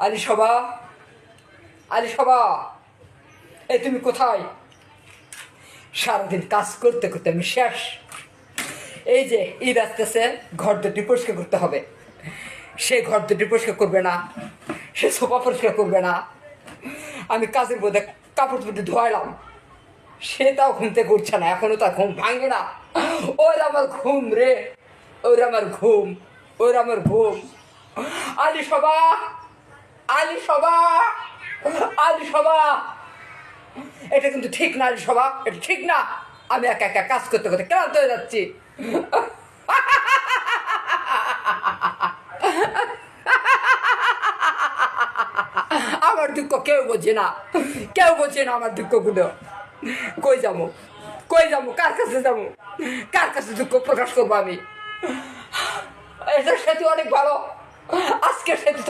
আলি সবা, আলি সবা, এই তুমি কোথায়? সারাদিন কাজ করতে করতে আমি শেষ। এই যে ঈদ আসতেছে, ঘর দুটি পরিষ্কার করতে হবে। সে ঘর দুটি পরিষ্কার করবে না, সে সোফা পরিষ্কার করবে না। আমি কাজের মধ্যে কাপড় চোপড় ধোয়াইলাম, সে তাও ঘুম থেকে উঠছে না, এখনো তার ঘুম ভাঙে না। ওর আমার ঘুম রে, ওর আমার ঘুম, ওর আমার ঘুম। আলি সবা, আলি সবা, আলি সবা, এটা কিন্তু ঠিক না আলি সবা, এটা ঠিক না। আমি একা একা কাজ করতে করতে ক্লান্ত হয়ে যাচ্ছি। আমার দুঃখ কেউ বোঝে না, কেউ বোঝে না আমার দুঃখগুলো। কই যাবো, কই যাবো, কার কাছে যাবো, কার কাছে দুঃখ প্রকাশ করবো আমি? এটা সেতু অনেক ভালো, আজকে সেতু